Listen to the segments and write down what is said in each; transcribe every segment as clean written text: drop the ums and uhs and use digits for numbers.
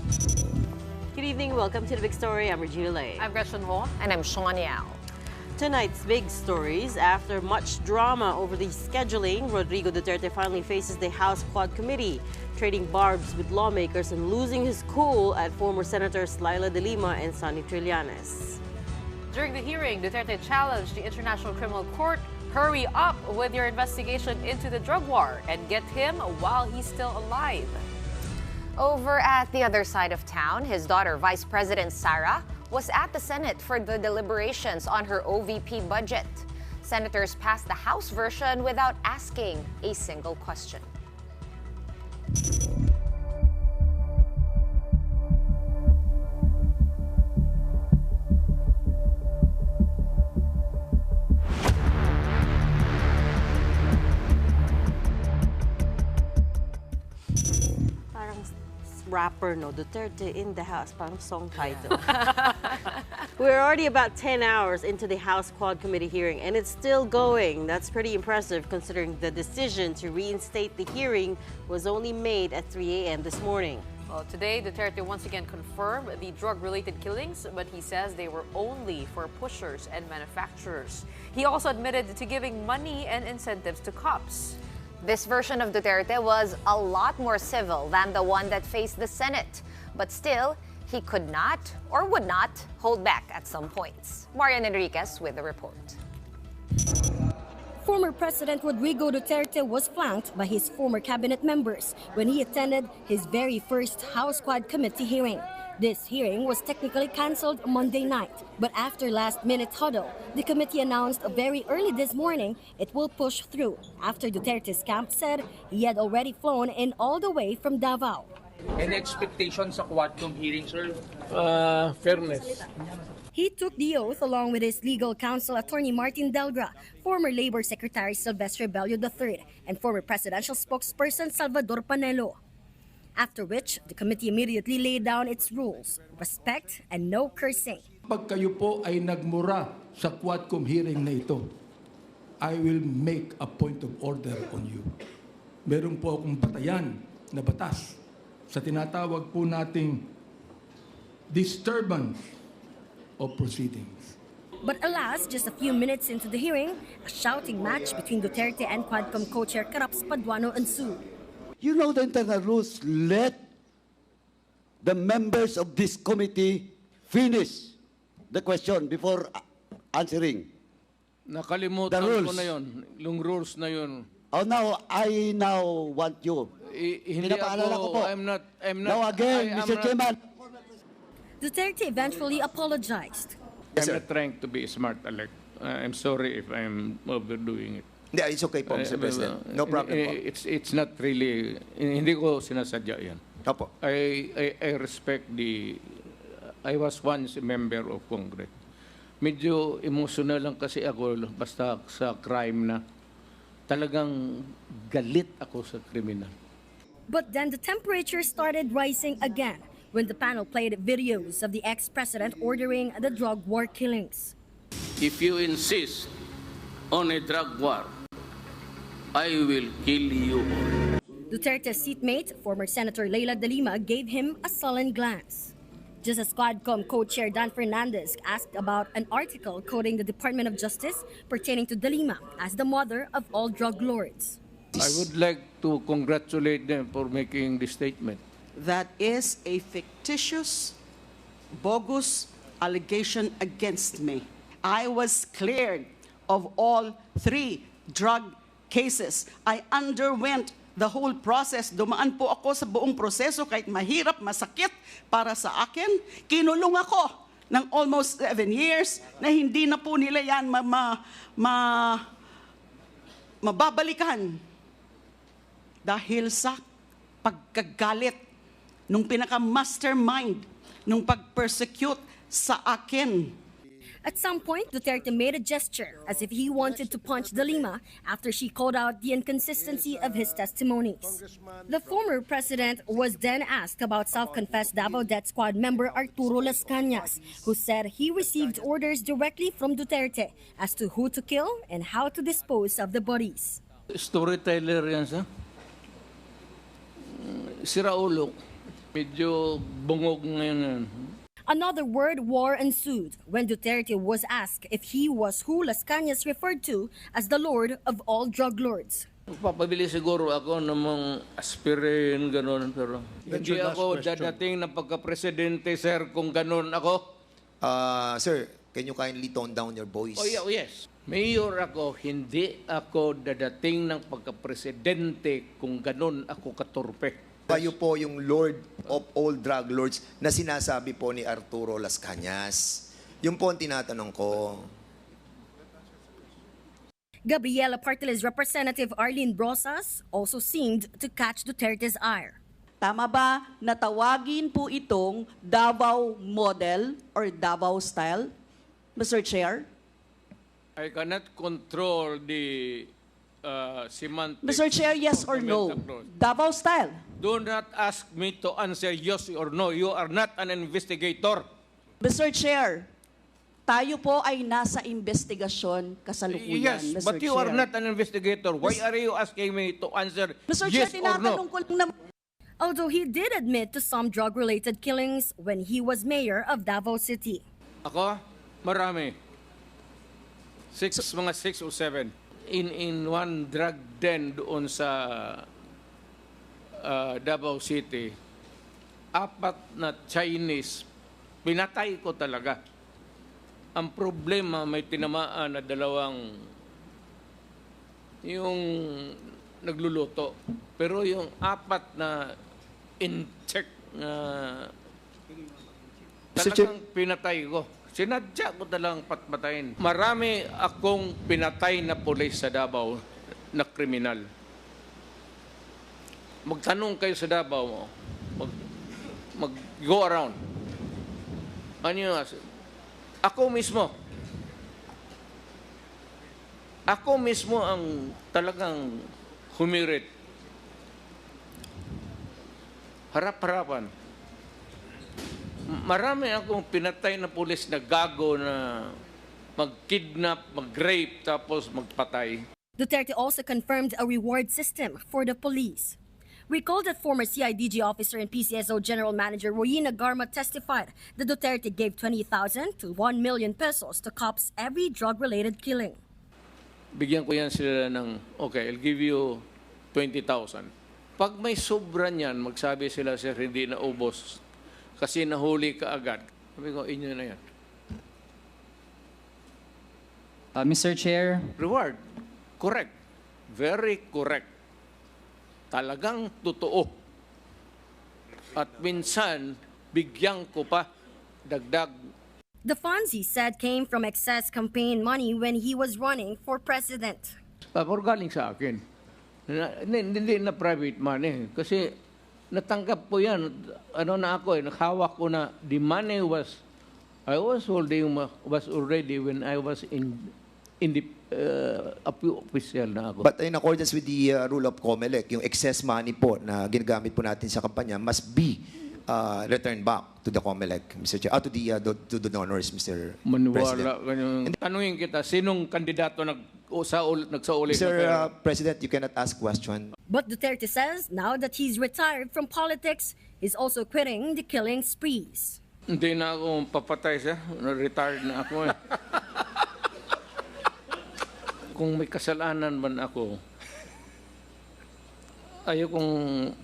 Good evening. Welcome to the Big Story. I'm Regina Lay. I'm Gretchen Ho. And I'm Shawn Yao. Tonight's big stories. After much drama over the scheduling, Rodrigo Duterte finally faces the House Quad Committee, trading barbs with lawmakers and losing his cool at former Senators Leila de Lima and Sonny Trillanes. During the hearing, Duterte challenged the International Criminal Court, hurry up with your investigation into the drug war and get him while he's still alive. Over at the other side of town, his daughter, Vice President Sara, was at the Senate for the deliberations on her OVP budget. Senators passed the House version without asking a single question. Rapper, no? Duterte in the House, parang song title. We're already about 10 hours into the House Quad Committee hearing, and it's still going. That's pretty impressive considering the decision to reinstate the hearing was only made at 3 a.m. this morning. Well, today, Duterte once again confirmed the drug-related killings, but he says they were only for pushers and manufacturers. He also admitted to giving money and incentives to cops. This version of Duterte was a lot more civil than the one that faced the Senate. But still, he could not or would not hold back at some points. Marian Enriquez with the report. Former President Rodrigo Duterte was flanked by his former cabinet members when he attended his very first House Quad Committee hearing. This hearing was technically cancelled Monday night, but after last-minute huddle, the committee announced very early this morning it will push through after Duterte's camp said he had already flown in all the way from Davao. Any expectation sa Quadcom hearing, sir? Fairness. He took the oath along with his legal counsel, Attorney Martin Delgra, former Labor Secretary Silvestre Bello III, and former presidential spokesperson Salvador Panelo. After which, the committee immediately laid down its rules, respect and no cursing. Pag kayo po ay nagmura sa Quadcom hearing na ito, I will make a point of order on you. Meron po akong batayan na batas sa tinatawag po nating disturbance of proceedings. But alas, just a few minutes into the hearing, a shouting match between Duterte and Quadcom co-chair Caraps Paduano ensued. You know the internal rules. Let the members of this committee finish the question before answering. Nakalimutan ko na yun. Yung rules na yun. Oh, now, I want you. Hindi ako, po. I'm not. Now again, Mr. Chairman. Duterte eventually apologized. I'm not trying to be smart, Alec. I'm sorry if I'm overdoing it. Yeah, it's okay po, Mr. President. No problem po. It's not really, hindi ko sinasadya yan. Opo. I respect I was once a member of Congress. Medyo emotional lang kasi ako basta sa crime na talagang galit ako sa kriminal. But then the temperature started rising again when the panel played videos of the ex-president ordering the drug war killings. If you insist on a drug war, I will kill you. Duterte's seatmate, former Senator Leila de Lima, gave him a sullen glance. Just as Quadcom co-chair Dan Fernandez asked about an article quoting the Department of Justice pertaining to de Lima as the mother of all drug lords. I would like to congratulate them for making this statement. That is a fictitious, bogus allegation against me. I was cleared of all 3 drug cases. I underwent the whole process. Dumaan po ako sa buong proseso kahit mahirap, masakit para sa akin. Kinulong ako ng almost 7 years na hindi na po nila yan mababalikan dahil sa pagkagalit nung pinaka-mastermind nung pag-persecute sa akin. At some point, Duterte made a gesture as if he wanted to punch de Lima after she called out the inconsistency of his testimonies. The former president was then asked about self-confessed Davao Death Squad member Arturo Las Cañas, who said he received orders directly from Duterte as to who to kill and how to dispose of the bodies. Storyteller yan siya. Si Raulo, Medyo bungog ngayon. Another word war ensued when Duterte was asked if he was who Las Cañas referred to as the Lord of all drug lords. Papabili siguro ako ng mga aspirin, gano'n. Pero hindi ako dadating na pagka-presidente, sir, kung gano'n ako. Sir, can you kindly tone down your voice? Oh, yes. Mayor ako, hindi ako dadating ng pagka-presidente kung gano'n ako katurpe. Kayo po yung Lord of all drug lords na sinasabi po ni Arturo Las Cañas. Yun po ang tinatanong ko. Gabriela Partiles Representative Arlene Brosas also seemed to catch Duterte's ire. Tama ba na tawagin po itong Davao model or Davao style, Mr. Chair? I cannot control the semantics. Mr. Chair, yes or no? Davao style. Do not ask me to answer yes or no. You are not an investigator. Mr. Chair, tayo po ay nasa investigasyon kasalukuyan, Yes, Mr. but you Chair. are not an investigator. Why are you asking me to answer Mr. yes Chair, or no? tinatanong ko lang naman. Although he did admit to some drug-related killings when he was mayor of Davao City. Ako, marami. Mga 6 or 7. In one drug den doon sa Davao City, 4 na Chinese, pinatay ko talaga. Ang problema, may tinamaan na 2 yung nagluluto. Pero yung 4 na in-check na talagang pinatay ko. Sinadya ko talagang patpatayin. Marami akong pinatay na pulis sa Davao na kriminal. Magtanong kayo sa Davao, mag-go around. Ano yun? Ako mismo ang talagang humirit. Harap-harapan. Marami akong pinatay na pulis na gago na mag-kidnap, mag-rape, tapos magpatay. Duterte also confirmed a reward system for the police. Recall that former CIDG officer and PCSO General Manager Regina Lay testified that Duterte gave 20,000 to 1 million pesos to cops every drug-related killing. Bigyan ko yan sila ng, okay, I'll give you 20,000. Pag may sobra niyan, magsabi sila, sir, hindi na ubos kasi nahuli ka agad. Sabi ko, inyo na yan. Mr. Chair. Reward. Correct. Very correct. Talagang totoo. At minsan, bigyan ko pa dagdag. The funds, he said, came from excess campaign money when he was running for president. Pero galing sa akin. Hindi na private money. Kasi natanggap ko yan. Ano na ako, nakahawak ko na the money was already when I was in the official na ako. But in accordance with the rule of COMELEC, yung excess money po na ginagamit po natin sa kampanya must be returned back to the COMELEC, Mr. Chair, to the donors, Mr. Maniwala President. Tanungin kita, sinong kandidato nagsauli? Mr. President, you cannot ask question. But Duterte says now that he's retired from politics, he's also quitting the killing sprees. Hindi na ako papatay siya. Retired na ako eh. Kung may kasalanan man ako, ayaw kong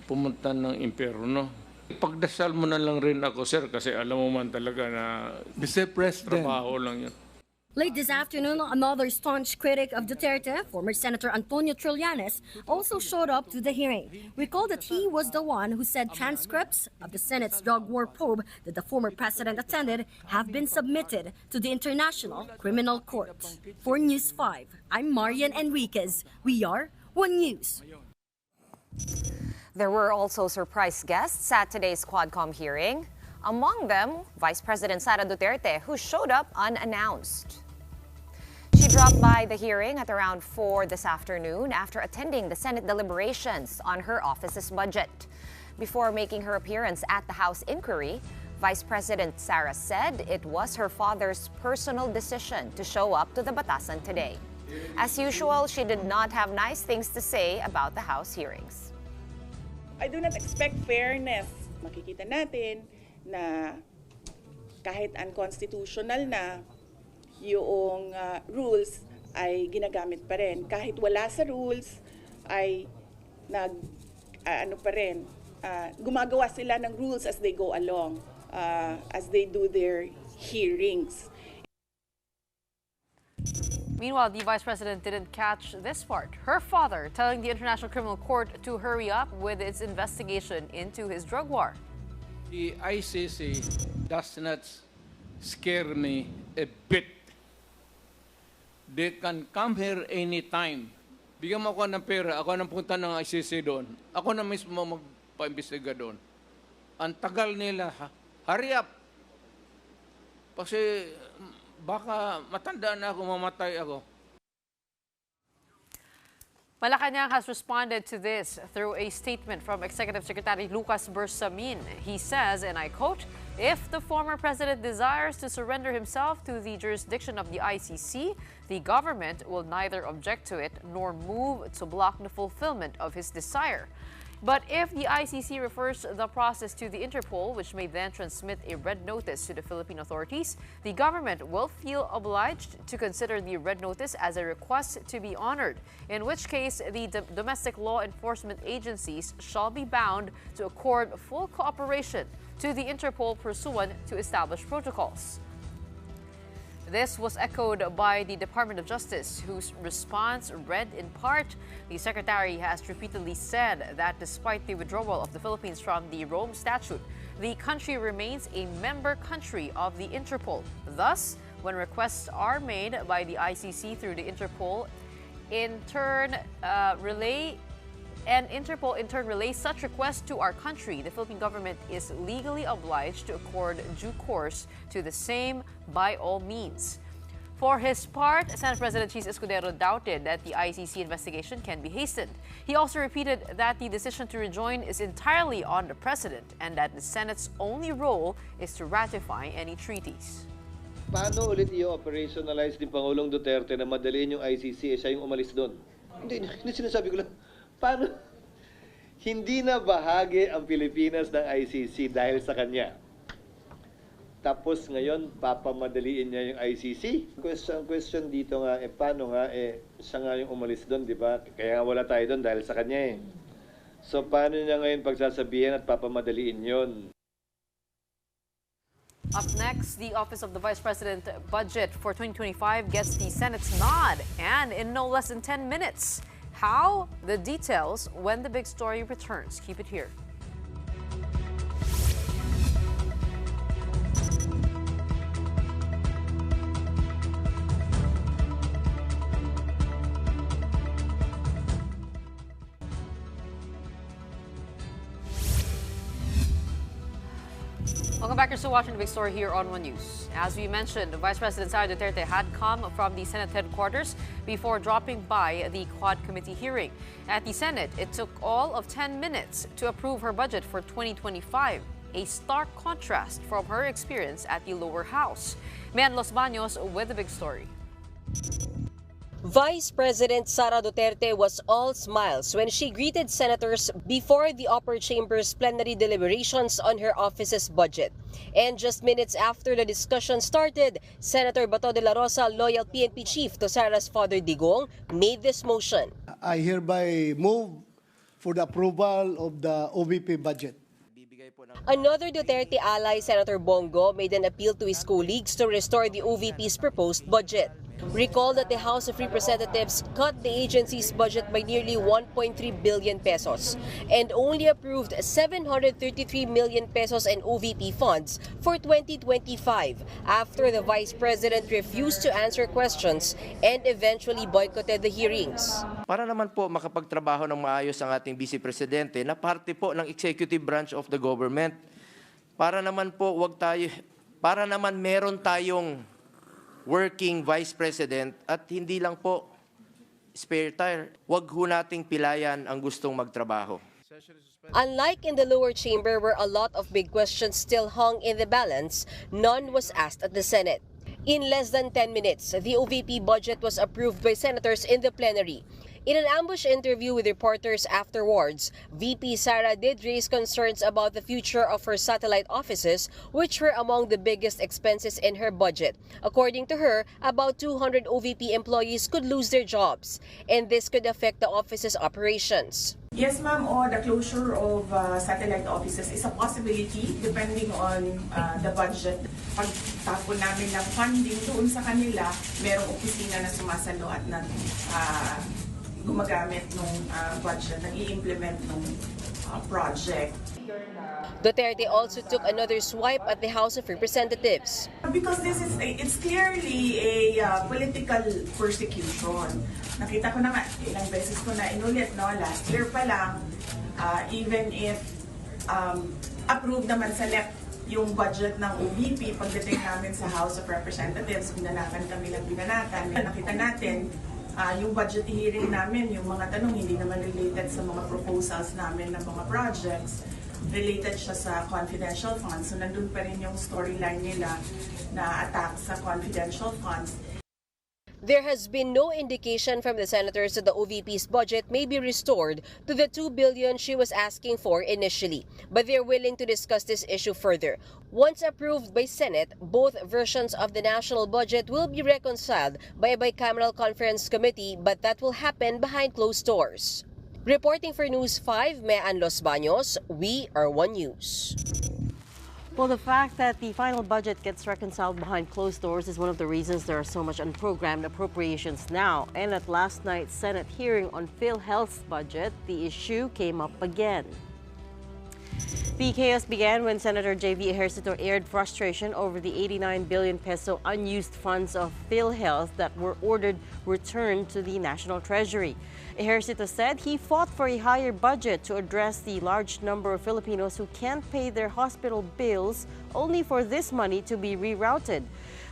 pumunta ng impyerno. Pagdasal mo na lang rin ako, sir, kasi alam mo man talaga na Mr. President, trabaho lang yun. Late this afternoon, another staunch critic of Duterte, former Senator Antonio Trillanes, also showed up to the hearing. Recall that he was the one who said transcripts of the Senate's drug war probe that the former president attended have been submitted to the International Criminal Court. For News 5, I'm Marian Enriquez. We are One News. There were also surprise guests at today's Quadcom hearing. Among them, Vice President Sara Duterte, who showed up unannounced. She dropped by the hearing at around 4 this afternoon after attending the Senate deliberations on her office's budget. Before making her appearance at the House inquiry, Vice President Sara said it was her father's personal decision to show up to the Batasan today. As usual, she did not have nice things to say about the House hearings. I do not expect fairness makikita natin na kahit unconstitutional na, yung rules ay ginagamit pa rin. Kahit wala sa rules, ay gumagawa sila ng rules as they go along, as they do their hearings. Meanwhile, the vice president didn't catch this part. Her father telling the International Criminal Court to hurry up with its investigation into his drug war. The ICC does not scare me a bit. They can come here anytime. Bigyan mo ako ng pera, ako nang punta ng ICC doon. Ako na mismo magpa-imbestiga doon. Ang tagal nila, hurry up. Kasi baka matanda na ako, mamatay ako. Malacanang has responded to this through a statement from Executive Secretary Lucas Bersamin. He says, and I quote, "If the former president desires to surrender himself to the jurisdiction of the ICC, the government will neither object to it nor move to block the fulfillment of his desire. But if the ICC refers the process to the Interpol, which may then transmit a red notice to the Philippine authorities, the government will feel obliged to consider the red notice as a request to be honored, in which case the domestic law enforcement agencies shall be bound to accord full cooperation to the Interpol pursuant to established protocols." This was echoed by the Department of Justice, whose response read in part, the Secretary has repeatedly said that despite the withdrawal of the Philippines from the Rome Statute, the country remains a member country of the Interpol. Thus, when requests are made by the ICC through the Interpol, Interpol in turn relays such requests to our country, the Philippine government is legally obliged to accord due course to the same by all means. For his part, Senate President Cheese Escudero doubted that the ICC investigation can be hastened. He also repeated that the decision to rejoin is entirely on the President and that the Senate's only role is to ratify any treaties. Paano ulit i-operationalize ni Pangulong Duterte na madaliin yung ICC, siya yung umalis doon? Hindi sinasabi ko lang. Paano? Hindi na bahagi ang Pilipinas ng ICC dahil sa kanya. Tapos ngayon, papamadaliin niya yung ICC? Question dito nga, paano nga, siya nga yung umalis doon, di ba? Kaya nga wala tayo doon dahil sa kanya . So, paano niya ngayon pagsasabihin at papamadaliin yon? Up next, the Office of the Vice President budget for 2025 gets the Senate's nod, and in no less than 10 minutes. How? The details when the big story returns. Keep it here. Welcome back. You're still watching the big story here on One News. As we mentioned, Vice President Sara Duterte had come from the Senate headquarters before dropping by the Quad Committee hearing. At the Senate, it took all of 10 minutes to approve her budget for 2025, a stark contrast from her experience at the lower house. Man Los Baños with the big story. Vice President Sara Duterte was all smiles when she greeted senators before the upper chamber's plenary deliberations on her office's budget. And just minutes after the discussion started, Senator Bato de la Rosa, loyal PNP chief to Sara's father Digong, made this motion. I hereby move for the approval of the OVP budget. Another Duterte ally, Senator Bongo, made an appeal to his colleagues to restore the OVP's proposed budget. Recall that the House of Representatives cut the agency's budget by nearly 1.3 billion pesos and only approved 733 million pesos in OVP funds for 2025 after the Vice President refused to answer questions and eventually boycotted the hearings. Para naman po makapagtrabaho ng maayos ang ating Vice Presidente na parte po ng executive branch of the government. Para naman po meron tayong working Vice President at hindi lang po spare tire. Huwag ho nating pilayan ang gustong magtrabaho. Unlike in the lower chamber where a lot of big questions still hung in the balance, none was asked at the Senate. In less than 10 minutes, the OVP budget was approved by senators in the plenary. In an ambush interview with reporters afterwards, VP Sara did raise concerns about the future of her satellite offices, which were among the biggest expenses in her budget. According to her, about 200 OVP employees could lose their jobs, and this could affect the office's operations. Yes, ma'am. The closure of satellite offices is a possibility depending on the budget. Pagtapon namin ng funding doon sa kanila, merong opisina na sumasalo at gumagamit ng budget, nag-i-implement ng project. Duterte also took another swipe at the House of Representatives. Because it's clearly a political persecution. Nakita ko na nga, ilang beses ko na inulit, no? Last year pa lang, even if approved naman sa left yung budget ng OVP, pagdating namin sa House of Representatives, binanakan kami ng binanakan. Nakita natin, yung budget hearing namin, yung mga tanong hindi naman related sa mga proposals namin ng mga projects, related siya sa confidential funds. So nandun pa rin yung storyline nila na attack sa confidential funds. There has been no indication from the senators that the OVP's budget may be restored to the $2 billion she was asking for initially, but they're willing to discuss this issue further. Once approved by Senate, both versions of the national budget will be reconciled by a bicameral conference committee, but that will happen behind closed doors. Reporting for News 5, Mean Los Baños, we are One News. Well, the fact that the final budget gets reconciled behind closed doors is one of the reasons there are so much unprogrammed appropriations now. And at last night's Senate hearing on PhilHealth's budget, the issue came up again. The chaos began when Senator J.V. Ejercito aired frustration over the 89 billion peso unused funds of PhilHealth that were ordered returned to the National Treasury. Ejercito said he fought for a higher budget to address the large number of Filipinos who can't pay their hospital bills, only for this money to be rerouted.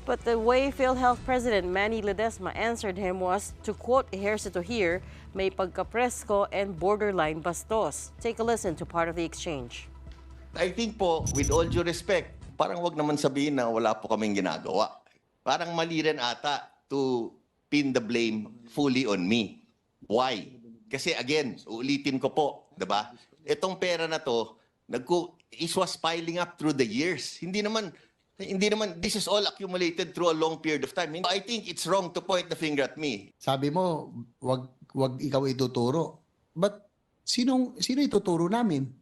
But the way PhilHealth President Manny Ledesma answered him was, to quote Ejercito here, "May pagkapresko and borderline bastos." Take a listen to part of the exchange. I think po, with all due respect, parang wag naman sabihin na wala po kaming ginagawa. Parang mali rin ata to pin the blame fully on me. Why? Kasi again, ulitin ko po, 'di ba? Itong pera na to, it was piling up through the years. Hindi naman this is all accumulated through a long period of time. I think it's wrong to point the finger at me. Sabi mo, wag ikaw ituturo. But sino ituturo namin?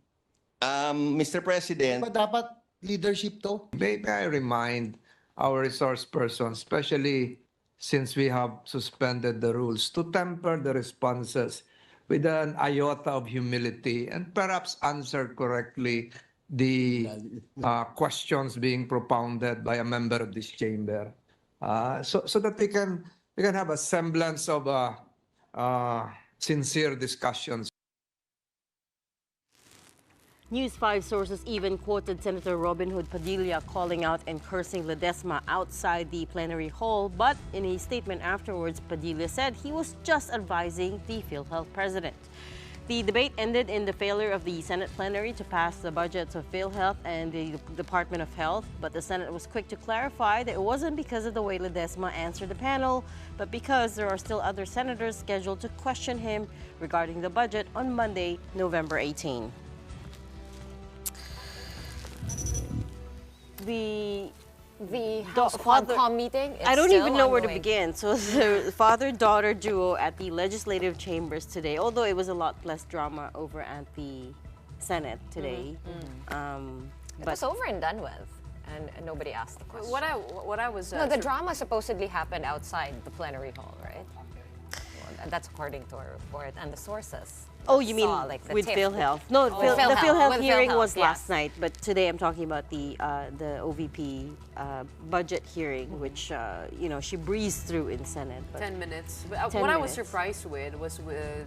Mr. President, Ba dapat leadership to? May I remind our resource persons, especially since we have suspended the rules, to temper the responses with an iota of humility and perhaps answer correctly the questions being propounded by a member of this chamber, so that we can have a semblance of sincere discussions. News 5 sources even quoted Senator Robin Hood Padilla calling out and cursing Ledesma outside the plenary hall, but in a statement afterwards, Padilla said he was just advising the PhilHealth president. The debate ended in the failure of the Senate plenary to pass the budgets of PhilHealth and the Department of Health, but the Senate was quick to clarify that it wasn't because of the way Ledesma answered the panel, but because there are still other senators scheduled to question him regarding the budget on Monday, November 18. The House Quadcom meeting is I don't still even know where to ongoing. begin. So the father-daughter duo at the legislative chambers today, although it was a lot less drama over at the Senate today. It was over and done with, and nobody asked the question. What I was No, the drama supposedly happened outside the plenary hall, right? Well, that's according to our report and the sources. Oh, you mean Saw, like, the with tip. PhilHealth? No, With the PhilHealth, PhilHealth with hearing PhilHealth, was last yes. night, but today I'm talking about the OVP budget hearing, which she breezed through in Senate. But 10 minutes. 10 What I was minutes. surprised with was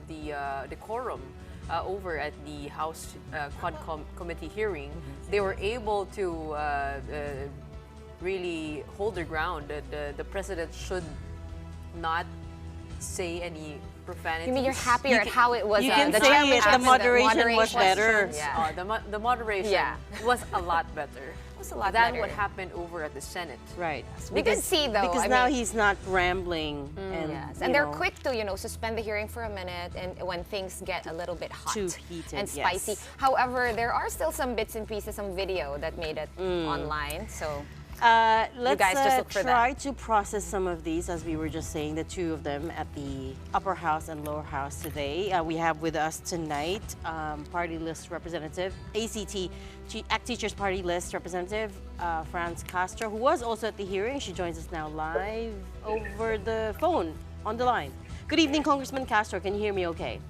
the quorum over at the House Quad Committee hearing. They were able to really hold their ground that the president should not say any profanities. You mean you're happier at how it was? You can the say term it, the moderation was better. Yeah. The moderation was a lot better. Was a lot than better. what happened over at the Senate. Right. We did see though. Because now he's not rambling. And, And they're quick to, suspend the hearing for a minute and when things get a little bit hot too heated, and spicy. yes. However, there are still some bits and pieces, some video that made it online. So let's you guys just look for try that. to process some of these, as we were just saying, the two of them at the upper house and lower house today. We have with us tonight party list representative, ACT Teachers Party List representative, Franz Castro, who was also at the hearing. She joins us now live over the phone on the line. Good evening, Congressman Castro. Can you hear me okay?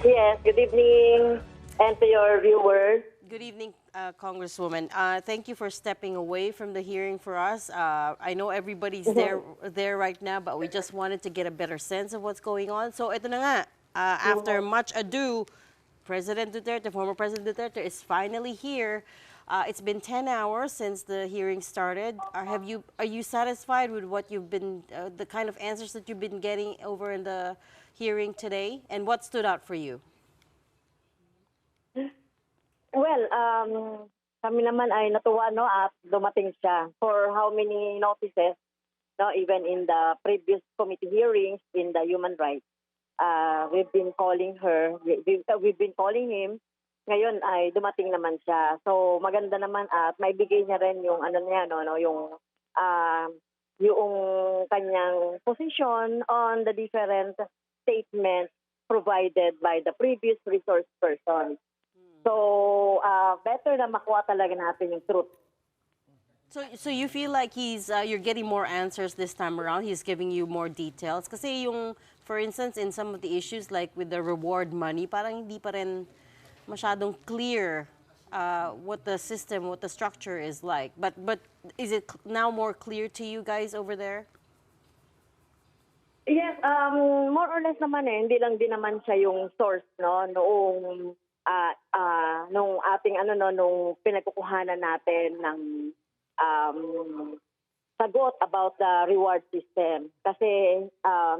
Yes, good evening, and to your viewers. Good evening, Congresswoman. Thank you for stepping away from the hearing for us. I know everybody's there right now, but we just wanted to get a better sense of what's going on. So ito na nga, after much ado, President Duterte, former President Duterte, is finally here. It's been 10 hours since the hearing started. Are you satisfied with what you've been, the kind of answers that you've been getting over in the hearing today? And what stood out for you? Well, kami naman ay natuwa at dumating siya. For how many notices, even in the previous committee hearings in the human rights, we've been calling her, we've been calling him. Ngayon ay dumating naman siya. So maganda naman at maibigay niya rin yung yung kanyang position on the different statements provided by the previous resource person. So, better na makuha talaga natin yung truth. So you feel like you're getting more answers this time around? He's giving you more details? Kasi yung, for instance, in some of the issues like with the reward money, parang hindi pa rin masyadong clear what the system, what the structure is like. But is it now more clear to you guys over there? Yes, more or less naman hindi lang din naman siya yung source, noong nung ating nung pinagkukuhanan natin ng sagot about the reward system kasi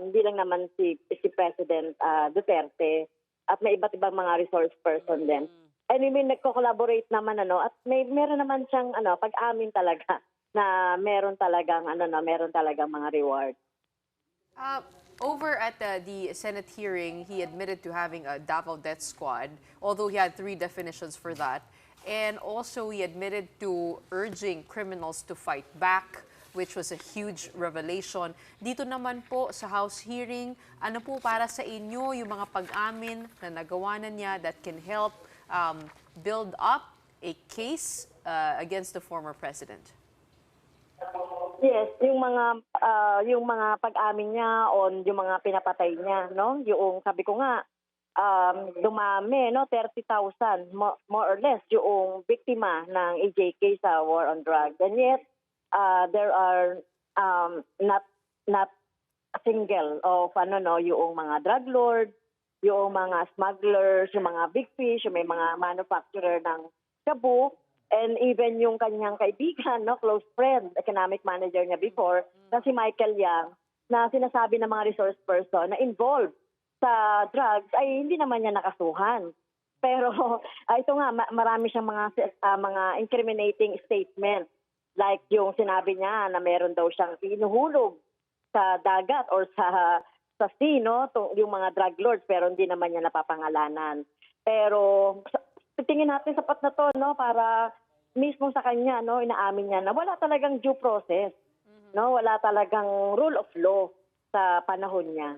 hindi lang naman si President Duterte at may iba't ibang mga resource person din. And I mean, nagko-collaborate naman at meron naman siyang pag-amin talaga na meron talagang mga reward. Over at the Senate hearing, he admitted to having a Davao death squad, although he had 3 definitions for that. And also he admitted to urging criminals to fight back, which was a huge revelation. Dito naman po sa House hearing, ano po para sa inyo yung mga pag-amin na nagawa na niya that can help build up a case against the former president? Yes, yung mga pag-amin niya on yung mga pinapatay niya, Yung sabi ko nga dumami, 30,000 more or less yung biktima ng AJK sa war on drugs. And yet there are not a single of yung mga drug lords, yung mga smugglers, yung mga big fish, yung may mga manufacturer ng shabu. And even yung kanyang kaibigan, close friend, economic manager niya before, na si Michael Yang, na sinasabi ng mga resource person na involved sa drugs, ay hindi naman niya nakasuhan. Pero ito nga, marami siyang mga incriminating statements. Like yung sinabi niya na meron daw siyang inuhulog sa dagat or sa sea, yung mga drug lords, pero hindi naman niya napapangalanan. Pero tingin natin sapat na to, para mismo sa kanya, inaamin niya na wala talagang due process, wala talagang rule of law sa panahon niya.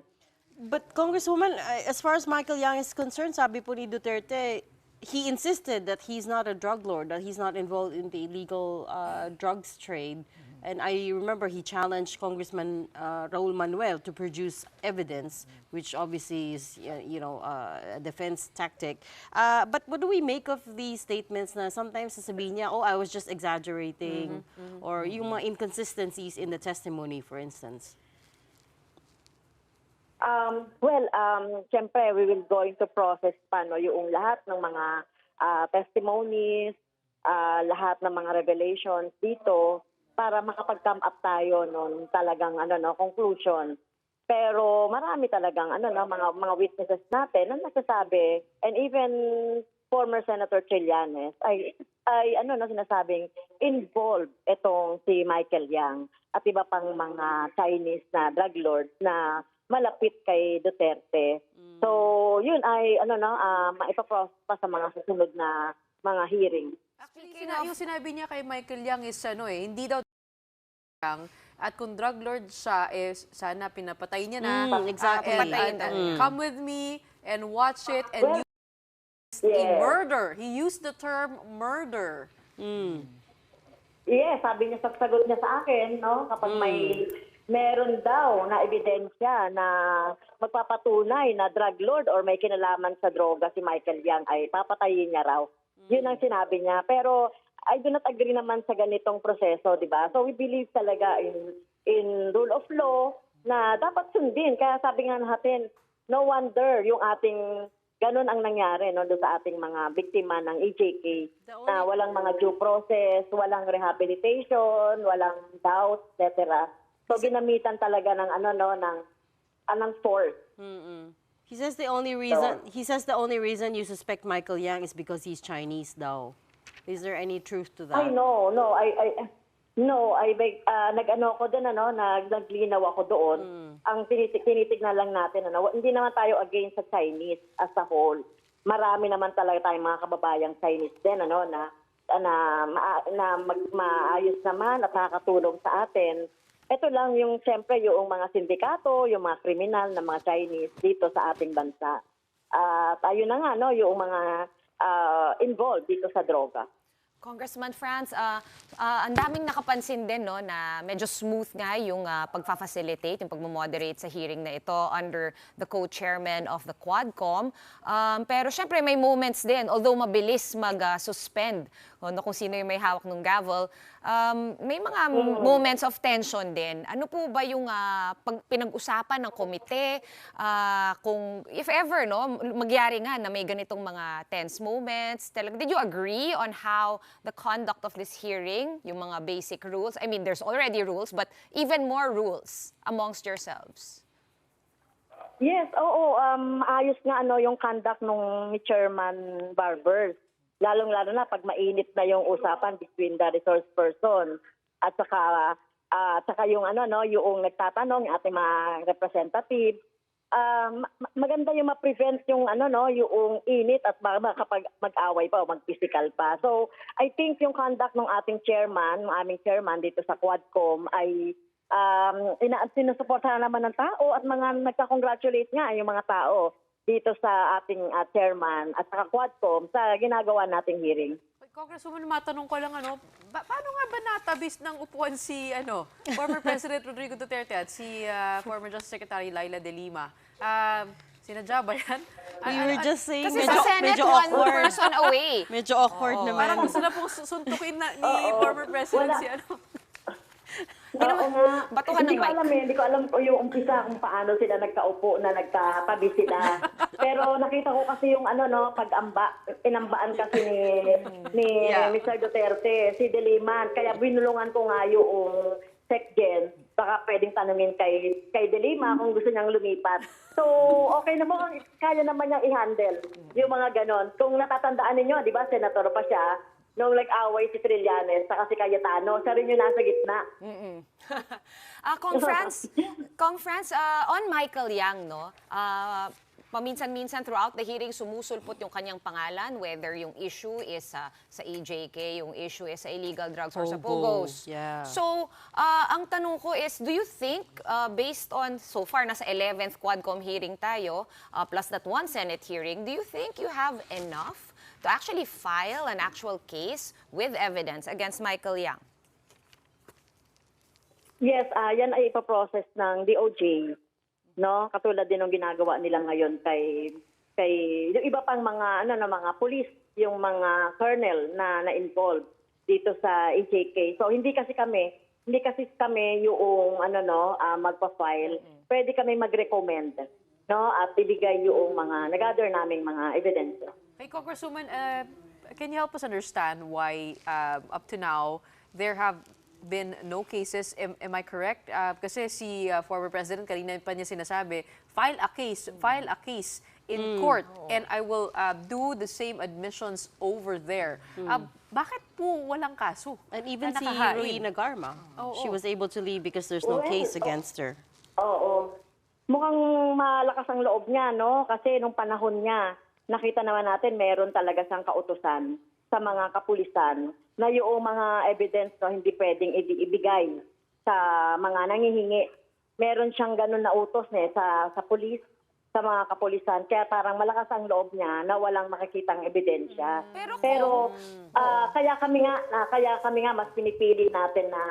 But Congresswoman, as far as Michael Yang is concerned, sabi po ni Duterte, he insisted that he's not a drug lord, that he's not involved in the illegal drugs trade. And I remember he challenged Congressman Raul Manuel to produce evidence, which obviously is, a defense tactic. But what do we make of these statements na sometimes sasabihin niya, I was just exaggerating, or yung mga inconsistencies in the testimony, for instance? Siyempre, we will going to process yung lahat ng mga testimonies, lahat ng mga revelations dito para makapag-come up tayo talagang conclusion. Pero marami talagang mga witnesses natin na nagsasabi, and even former Senator Trillanes ay sinasabing involved itong si Michael Yang at iba pang mga Chinese na drug lords na malapit kay Duterte. So, yun ay maipaprocess pa sa mga susunod na mga hearing. Actually, yung sinabi niya kay Michael Yang is hindi daw Yang, at kung drug lord siya, sana pinapatay niya na. Exactly. Come with me and watch it, and a murder. He used the term murder. Yes, sabi niya sa sagot niya sa akin, no, kapag meron daw na ebidensya na magpapatunay na drug lord or may kinalaman sa droga si Michael Yang ay papatayin niya raw. Yun ang sinabi niya. Pero I do not agree naman sa ganitong proseso, di ba? So we believe talaga in rule of law na dapat sundin. Kaya sabi nga natin, no wonder yung ating ganun ang nangyari doon sa ating mga biktima ng EJK na walang mga due process, walang rehabilitation, walang doubt, etc. So ginamitan talaga ng ng force. He says the only reason you suspect Michael Yang is because he's Chinese daw. Is there any truth to that? No, nag-ano ako doon, naglinaw ako doon. Ang tinitignan lang natin, hindi naman tayo against sa Chinese as a whole. Marami naman talaga tayong mga kababayang Chinese din, maayos naman at nakakatulong sa atin. Ito lang siyempre, yung mga sindikato, yung mga kriminal na mga Chinese dito sa ating bansa. Tayo na nga, yung mga involved dito sa droga. Congressman Franz, ang daming nakapansin din na medyo smooth nga yung pagfa-facilitate, yung pagmamoderate sa hearing na ito under the co-chairman of the Quadcom. Pero syempre may moments din, although mabilis mag-suspend kung sino yung may hawak ng gavel, may mga moments of tension din. Ano po ba yung pinag-usapan ng komite kung if ever magyari nga na may ganitong mga tense moments? Did you agree on how the conduct of this hearing, yung mga basic rules? I mean, there's already rules, but even more rules amongst yourselves. Yes, oo. Ayos nga yung conduct ni Chairman Barbers. Lalong-lalo na pag mainit na yung usapan between the resource person at saka yung yung nagtatanong, yung ating mga representative. Maganda yung ma-prevent yung yung init at kapag mag-away pa o mag-physical pa. So, I think yung conduct ng ating chairman, ng aming chairman dito sa Quadcom ay sinusuportahan naman ng tao at mga nagka-congratulate nga yung mga tao dito sa ating chairman at saka Quadcom sa ginagawa nating hearing. Congresswoman, matanong ko lang paano nga ba natabis ng upuan si former President Rodrigo Duterte at si former Justice Secretary Laila de Lima? Sinadya ba yan? We were just saying, kasi sa Senate, one person away. Medyo awkward naman. Parang gusto na pong suntukin ni former President si Batuhan ng mic. Hindi ko alam yung umpisa kung paano sila nagkaupo na nagkatabi sila. Pero nakita ko kasi yung inambaan kasi ni Mr. Duterte, si De Lima. Kaya binulungan ko nga yung SecGen. Baka pwedeng tanungin kay De Lima kung gusto niyang lumipat. So, okay na mo. Kaya naman niyang i-handle yung mga ganon. Kung natatandaan ninyo, di ba, senator pa siya, nung away si Trillanes saka si Cayetano, siya rin yung nasa gitna. Kong Franz, on Michael Yang, paminsan-minsan throughout the hearing, sumusulpot yung kanyang pangalan, whether yung issue is sa EJK, yung issue is sa illegal drugs or sa POGOs. Yeah. So, ang tanong ko is, do you think, based on, so far, nasa 11th Quadcom hearing tayo, plus that one Senate hearing, do you think you have enough to actually file an actual case with evidence against Michael Yang? Yes, yan ay ipaprocess ng DOJ, katulad din ng ginagawa nila ngayon kay yung iba pang mga mga police, yung mga colonel na involved dito sa EJK. So hindi kasi kami yung magpa-file. Pwede kami mag-recommend, at ibigay yung mga nag-gather naming mga evidence. Hey, Congresswoman, can you help us understand why up to now there have been no cases. Am I correct? Kasi si former President, kanina pa niya sinasabi, file a case in court and I will do the same admissions over there. Bakit po walang kaso? And even si nakahain? Regina Garma, Oo. she was able to leave because there's no case against her. Oo. Mukhang malakas ang loob niya, no? Kasi nung panahon niya, nakita naman natin meron talaga siyang kautusan sa mga kapulisan na yung mga evidence no, hindi pwedeng ibigay sa mga nangihingi. Meron siyang ganun na utos sa pulis, sa mga kapulisan. Kaya parang malakas ang loob niya na walang makikitang ebidensya. Pero kaya kami nga mas pinipili natin na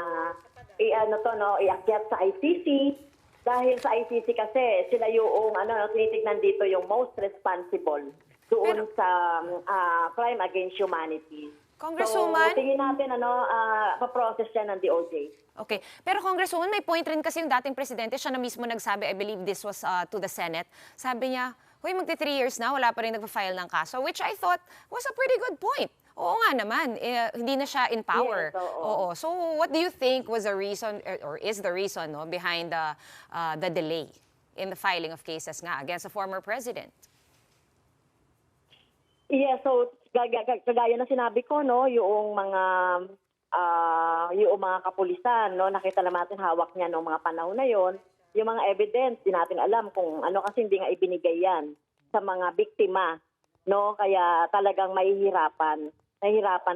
iakyat sa ICC. Dahil sa ICC kasi sila yung tinitignan dito yung most responsible doon sa crime against humanity. Congresswoman? So, tingin natin pa-process yan ng DOJ. Okay. Pero Congresswoman, may point rin kasi yung dating presidente, siya na mismo nagsabi, I believe this was to the Senate. Sabi niya, magti 3 years na, wala pa rin nagpa-file ng kaso, which I thought was a pretty good point. Oo nga naman, hindi na siya in power. Yes, oo. So what do you think was the reason or is the reason behind the delay in the filing of cases nga against the former president? Yeah, so kagaya na sinabi ko, no, yung mga kapulisan, no, nakita naman natin hawak niya noong mga panahon na yon, yung mga evidence, di natin alam kung ano kasi hindi nga ibinigay yan sa mga biktima, no, kaya talagang nahihirapan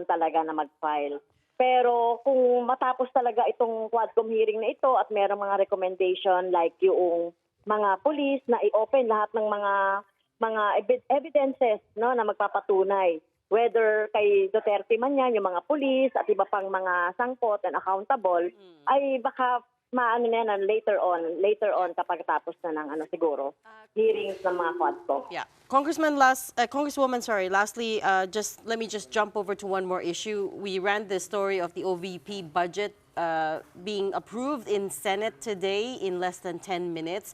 talaga na mag-file. Pero kung matapos talaga itong Quadcom hearing na ito at merong mga recommendation like yung mga police na i-open lahat ng mga evidences, no, na magpapatunay whether kay Duterte man yan, yung mga police at iba pang mga sangkot and accountable, ay baka maano na yan later on kapag tapos na ng siguro hearings ng mga Quadcom. Yeah. Congresswoman, lastly, let me jump over to one more issue. We ran the story of the OVP budget being approved in Senate today in less than 10 minutes.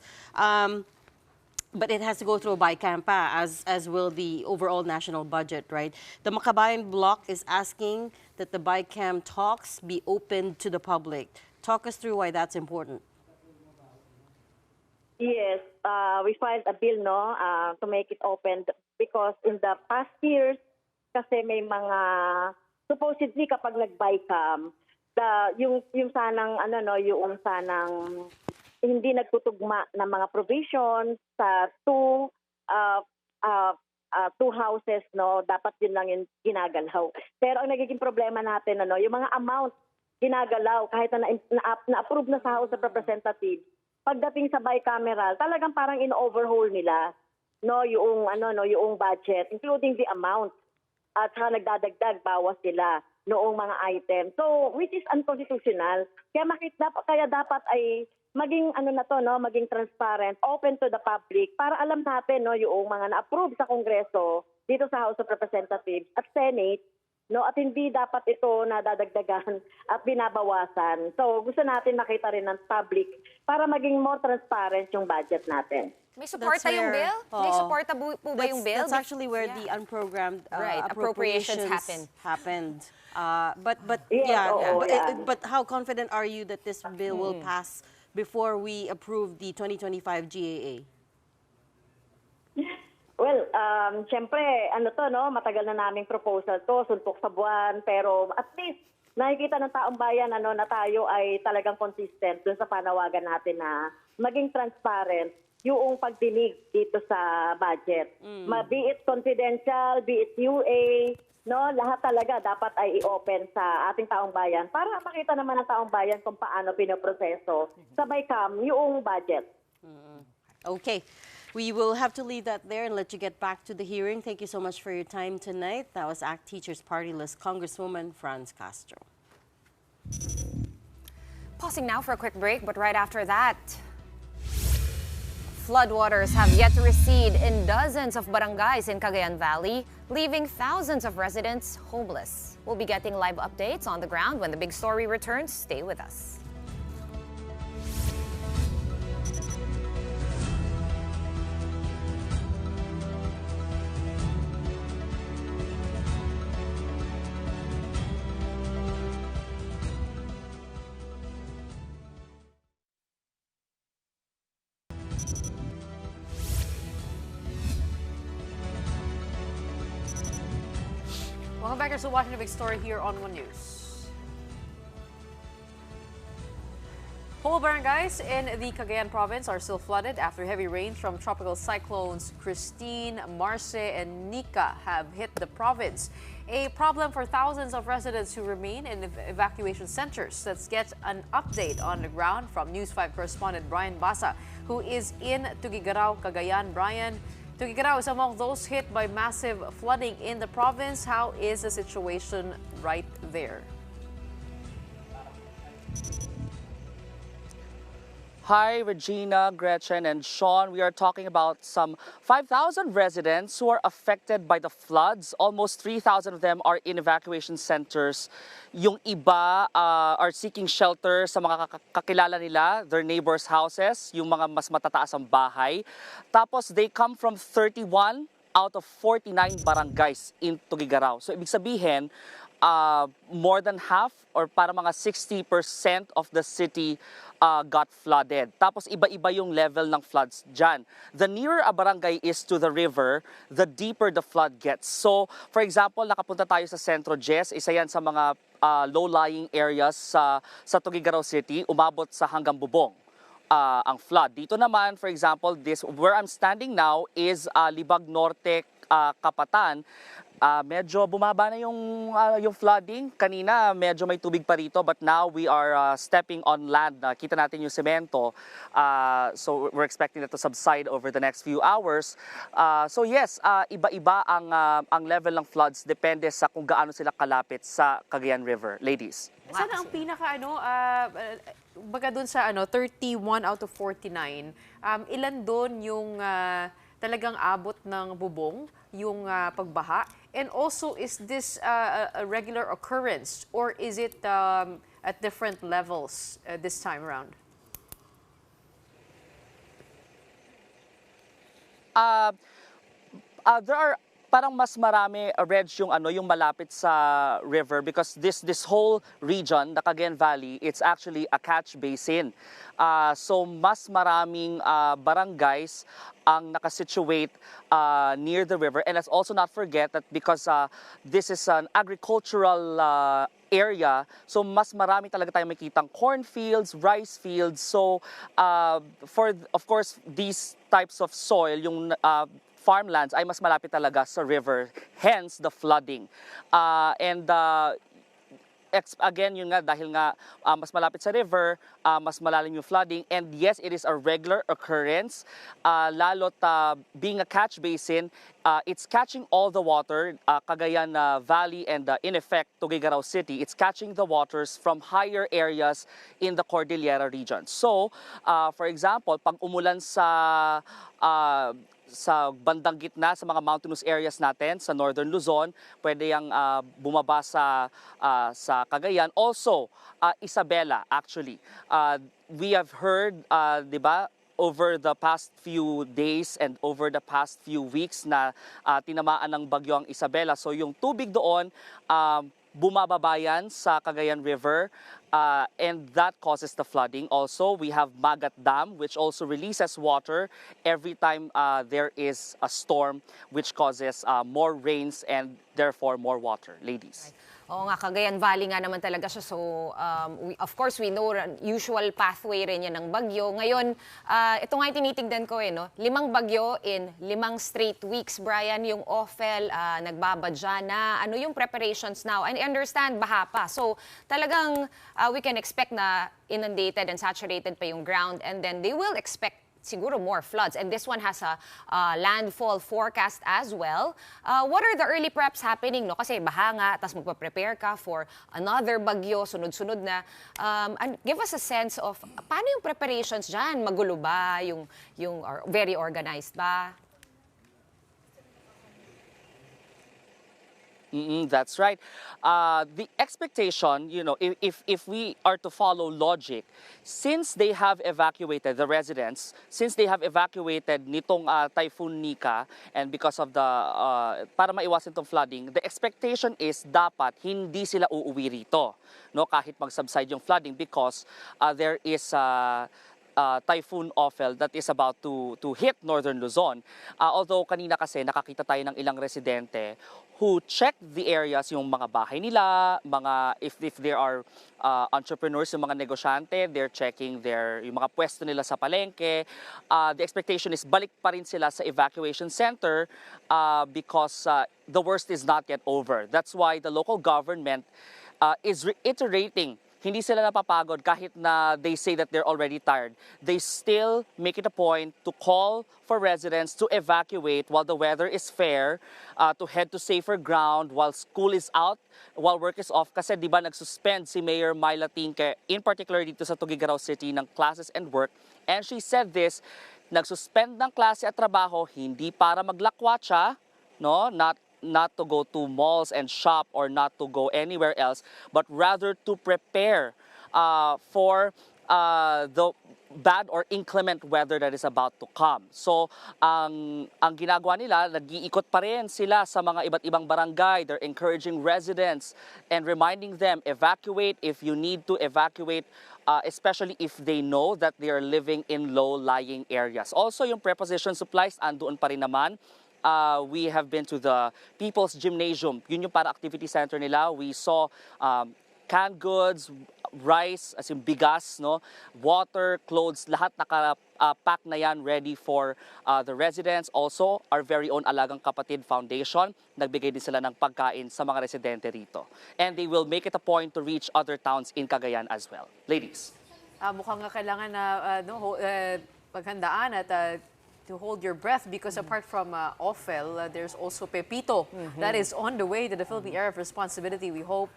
But it has to go through a BICAMPA, as will the overall national budget, right? The Cagayan bloc is asking that the BICAM talks be open to the public. Talk us through why that's important. Yes, we filed a bill, no, to make it open because in the past years, kasi may mga supposedly kapag nag-BICAM, yung sanang hindi nagtutugma ng mga provisions sa two houses, no, dapat yun lang yung ginagalaw. Pero ang nagiging problema natin, yung mga amount ginagalaw kahit na-approve na sa House of Representatives, pagdating sa bicameral, talagang parang in-overhaul nila, no, yung budget, including the amount. At saka nagdadagdag, bawas sila noong mga items. So, which is unconstitutional. Kaya dapat ay maging maging transparent, open to the public para alam natin, no, yung mga na-approve sa Kongreso dito sa House of Representatives at Senate, no, at hindi dapat ito nadadagdagan at binabawasan. So, gusto natin makita rin ng public para maging more transparent yung budget natin. May suporta yung bill? May suporta po ba yung bill? That's actually where the unprogrammed appropriations happened. But how confident are you that this bill will pass before we approve the 2025 GAA? Well, syempre, matagal na naming proposal to, suntok sa buwan, pero at least nakikita ng taong bayan na tayo ay talagang consistent dun sa panawagan natin na maging transparent yung pagdinig dito sa budget. Be it confidential, be it UA, no, lahat talaga dapat ay i-open sa ating taong bayan para makita naman ng taong bayan kung paano pinoproseso sa BICAM yung budget. Okay. We will have to leave that there and let you get back to the hearing. Thank you so much for your time tonight. That was ACT Teachers Party List Congresswoman Castro. Pausing now for a quick break, but right after that, floodwaters have yet to recede in dozens of barangays in Cagayan Valley, leaving thousands of residents homeless. We'll be getting live updates on the ground when the big story returns. Stay with us. Welcome back to watching the big story here on One News. Whole barangays in the Cagayan province are still flooded after heavy rains from tropical cyclones Christine, Marce, and Nika have hit the province. A problem for thousands of residents who remain in evacuation centers. Let's get an update on the ground from News 5 correspondent Brian Basa, who is in Tuguegarao, Cagayan. Brian, Tuguegarao is among those hit by massive flooding in the province. How is the situation right there? Hi, Regina, Gretchen, and Shawn. We are talking about some 5,000 residents who are affected by the floods. Almost 3,000 of them are in evacuation centers. Yung iba are seeking shelter sa mga kakilala nila, their neighbors' houses, yung mga mas matataas ang bahay. Tapos they come from 31 out of 49 barangays in Tuguegarao. So ibig sabihin, more than half or para mga 60% of the city got flooded. Tapos iba-iba yung level ng floods dyan. The nearer a barangay is to the river, the deeper the flood gets. So, for example, nakapunta tayo sa Centro Jess, isa yan sa mga low-lying areas sa Tuguegarao City, umabot sa hanggang bubong ang flood. Dito naman, for example, where I'm standing now is Libag Norte, Kapatan. Medyo bumaba na yung flooding. Kanina medyo may tubig pa rito, but now we are stepping on land. Kita natin yung semento. So we're expecting that to subside over the next few hours. So yes, iba-iba ang level ng floods depende sa kung gaano sila kalapit sa Cagayan River. Ladies. Sana ang pinaka baga dun sa 31 out of 49, ilan doon yung talagang abot ng bubong, yung pagbaha? And also, is this a regular occurrence or is it at different levels this time around? There are parang mas marami Reg yung malapit sa river because this whole region, the Cagayan Valley, it's actually a catch basin. So mas maraming barangays ang nakasituate near the river. And let's also not forget that because this is an agricultural area, so mas marami talaga tayong makitang cornfields, rice fields. So of course, these types of soil, yung farmlands ay mas malapit talaga sa river, hence the flooding. Again, yun nga, dahil nga mas malapit sa river, mas malalim yung flooding. And yes, it is a regular occurrence. Lalo't being a catch basin, it's catching all the water, Cagayan Valley and in effect, Tuguegarao City. It's catching the waters from higher areas in the Cordillera region. So, for example, pag umulan sa bandang gitna, sa mga mountainous areas natin, sa Northern Luzon, pwede yung bumaba sa Cagayan. Also, Isabela, actually. We have heard, di ba, over the past few days and over the past few weeks na tinamaan ng bagyo ang Isabela. So yung tubig doon, bumababa yan sa Cagayan River, and that causes the flooding. Also, we have Magat Dam, which also releases water every time there is a storm, which causes more rains and therefore more water. Ladies. Oo nga, Cagayan Valley nga naman talaga siya. So, of course, we know usual pathway rin yan ng bagyo. Ngayon, ito nga yung tinitignan ko 5 bagyo in 5 straight weeks. Brian, yung OFEL, nagbabadya na. Ano yung preparations now? And I understand, baha pa. So, talagang we can expect na inundated and saturated pa yung ground. And then they will expect siguro more floods. And this one has a landfall forecast as well. What are the early preps happening? No? Kasi baha nga, tapos magpa-prepare ka for another bagyo, sunod-sunod na. And give us a sense of paano yung preparations dyan? Magulo ba? Yung very organized ba? That's right. The expectation, if we are to follow logic, since they have evacuated the residents, since they have evacuated nitong Typhoon Nika, and because of the, para maiwasan itong flooding, the expectation is dapat hindi sila uuwi rito, no, kahit mag-subside yung flooding because there is Typhoon Ophel that is about to hit northern Luzon. Although kanina kasi nakakita tayo ng ilang residente who check the areas, yung mga bahay nila, mga if there are entrepreneurs, yung mga negosyante, they're checking yung mga pwesto nila sa palengke. The expectation is balik pa rin sila sa evacuation center because the worst is not yet over. That's why the local government is reiterating. Hindi sila napapagod kahit na they say that they're already tired. They still make it a point to call for residents to evacuate while the weather is fair, to head to safer ground while school is out, while work is off. Kasi di ba nagsuspend si Mayor Myla Tinque, in particular dito sa Tuguegarao City, ng classes and work. And she said this, nagsuspend ng klase at trabaho, hindi para maglakwatsa, no? Not to go to malls and shop or not to go anywhere else, but rather to prepare for the bad or inclement weather that is about to come. So, ang ginagawa nila, nag-iikot pa rin sila sa mga iba't ibang barangay. They're encouraging residents and reminding them, evacuate if you need to evacuate, especially if they know that they are living in low-lying areas. Also, yung preposition supplies, andoon pa rin naman. We have been to the People's Gymnasium. Yun yung para activity center nila. We saw canned goods, rice, as in bigas, no? Water, clothes, lahat naka-pack na yan ready for the residents. Also, our very own Alagang Kapatid Foundation, nagbigay din sila ng pagkain sa mga residente rito. And they will make it a point to reach other towns in Cagayan as well. Ladies. Mukhang nga kailangan na paghandaan at to hold your breath because apart from Ophel, there's also Pepito that is on the way to the Philippine Area of Responsibility. We hope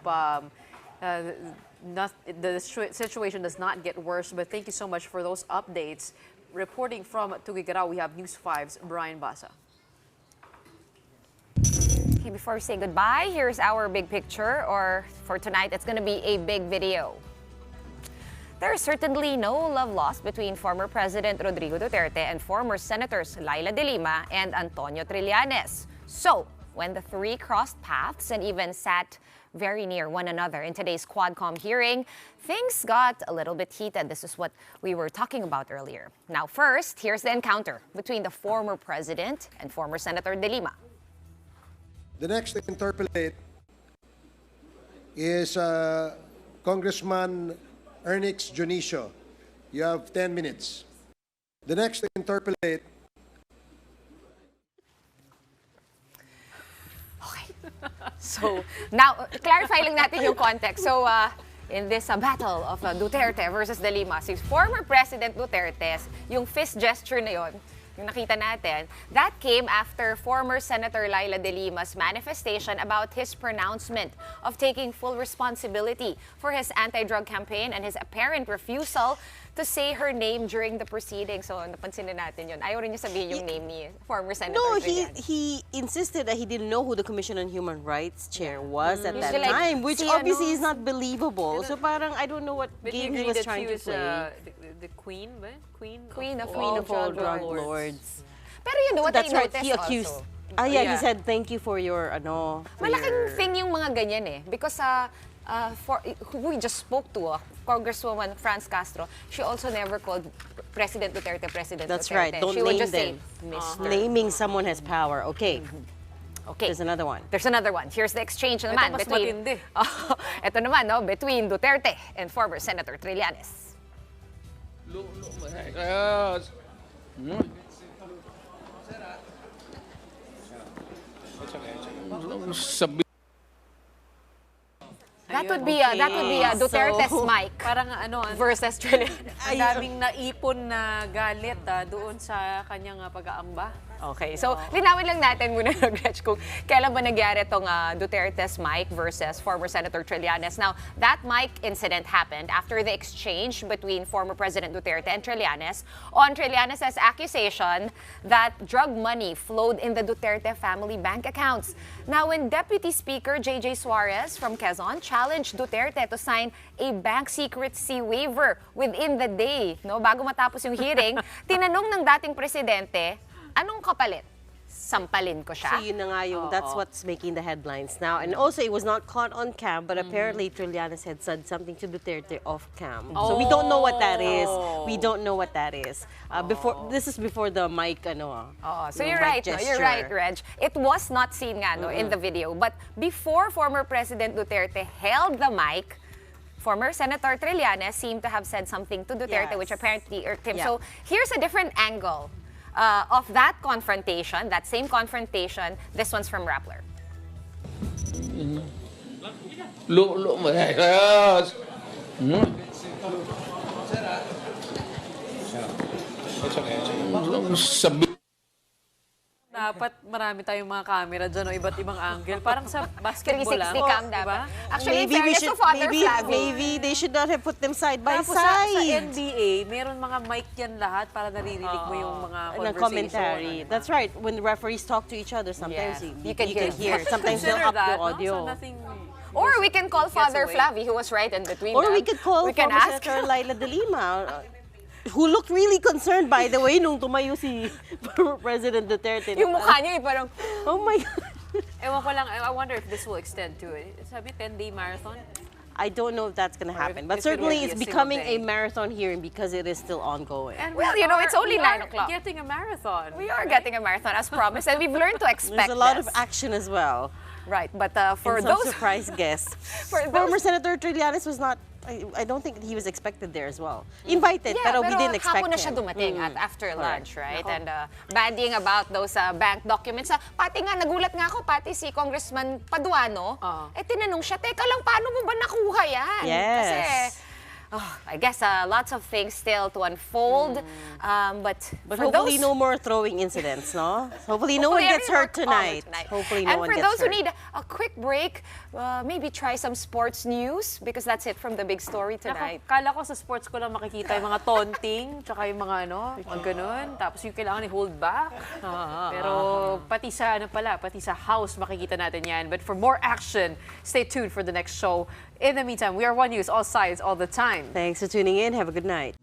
the situation does not get worse, but thank you so much for those updates. Reporting from Tuguegarao, we have News 5's Brian Basa. Okay, before we say goodbye, here's our big picture, or for tonight, it's going to be a big video. There is certainly no love lost between former President Rodrigo Duterte and former Senators Laila de Lima and Antonio Trillanes. So, when the three crossed paths and even sat very near one another in today's Quadcom hearing, things got a little bit heated. This is what we were talking about earlier. Now, first, here's the encounter between the former President and former Senator de Lima. The next to interpolate is Congressman Ernix Junicio. You have 10 minutes. The next to interpolate. Okay. So, now, clarify lang natin yung context. So, in this battle of Duterte versus de Lima, si former President Duterte's, yung fist gesture na yon, yung nakita natin, that came after former Senator Laila de Lima's manifestation about his pronouncement of taking full responsibility for his anti-drug campaign and his apparent refusal to say her name during the proceedings. So, napansin na natin yun. Ayaw rin niya sabihin yung name ni former Senator. No, he insisted that he didn't know who the Commission on Human Rights chair was at that time, which obviously is not believable. So parang, I don't know what game he was trying to play. The queen, ba? Queen of all drug lords. Pero you know what I noticed he accused. Also. He said, thank you for your, Malaking thing yung mga ganyan eh. Because who we just spoke to, Congresswoman Castro, she also never called President Duterte President That's Duterte. right. Don't she name would just them. say, Mr. Naming someone has power. Okay. Okay. There's another one. There's another one. Here's the exchange naman between ito naman, no, between Duterte and former Senator Trillanes. That would be Duterte's mic. Parang versus Trillanes. Ang daming naipon na galit doon sa kanyang pag-aamba. Okay, so linawin lang natin muna, Gretchen, kung kailan ba nangyari itong Duterte's mic versus former Senator Trillanes. Now, that mic incident happened after the exchange between former President Duterte and Trillanes on Trillanes' accusation that drug money flowed in the Duterte family bank accounts. Now, when Deputy Speaker J.J. Suarez from Quezon challenged Duterte to sign a bank secrecy waiver within the day, no, bago matapos yung hearing, tinanong ng dating presidente, anong kapalit? sampalin ko siya. So yun na nga yung, that's what's making the headlines now. And also, it was not caught on cam, but apparently Trillanes had said something to Duterte off cam. So we don't know what that is. We don't know what that is. This is before the mic, So you're right, no? You're right, Reg. It was not seen nga, no, in the video. But before former President Duterte held the mic, former Senator Trillanes seemed to have said something to Duterte, which apparently irked him. So here's a different angle of that confrontation, that same confrontation. This one's from Rappler. Dapat marami tayong mga camera dyan, o iba't ibang angle. Parang sa basketball 360 cam dapat. Actually, maybe we should, maybe they should not have put them side by Tapos side. Sa NBA, meron mga mic yan lahat para naririnig mo yung mga conversation. Commentary. That's right. When the referees talk to each other, sometimes you can hear. Sometimes they'll up the audio. So nothing. Or we can call Father Flavi, who was right in between Or them. we could call former ask Senator Laila de Lima, who looked really concerned, by the way, nung tumayo si President Duterte. Yung mukha niya parang, oh my God. Ewan ko lang, I wonder if this will extend to, sabi, 10-day marathon? I don't know if that's going to happen. But certainly it's becoming a marathon hearing because it is still ongoing. And well, it's only 9 o'clock. Getting a marathon. We are getting a marathon, as promised, and we've learned to expect There's a lot of action as well. Right, but for and those... some surprise guests. Former Senator Trillanes was not... I don't think he was expected there as well. Invited, pero we didn't expect him. Hapon na siya dumating after lunch, right? And bandying about those bank documents. Pati nga, nagulat nga ako, pati si Congressman Paduano, tinanong siya, teka lang, paano mo ba nakuha yan? Yes. Kasi, I guess lots of things still to unfold. But hopefully no more throwing incidents, no? Hopefully no one gets hurt tonight. Hopefully no one gets hurt. And for those who need a quick break, maybe try some sports news because that's it from the big story tonight. Kala ko sa sports ko lang makikita yung mga taunting, tsaka yung mga mga ganun. Tapos yung kailangan i-hold back. Pero pati sa pati sa house makikita natin yan. But for more action, stay tuned for the next show. In the meantime, we are One News, all sides, all the time. Thanks for tuning in. Have a good night.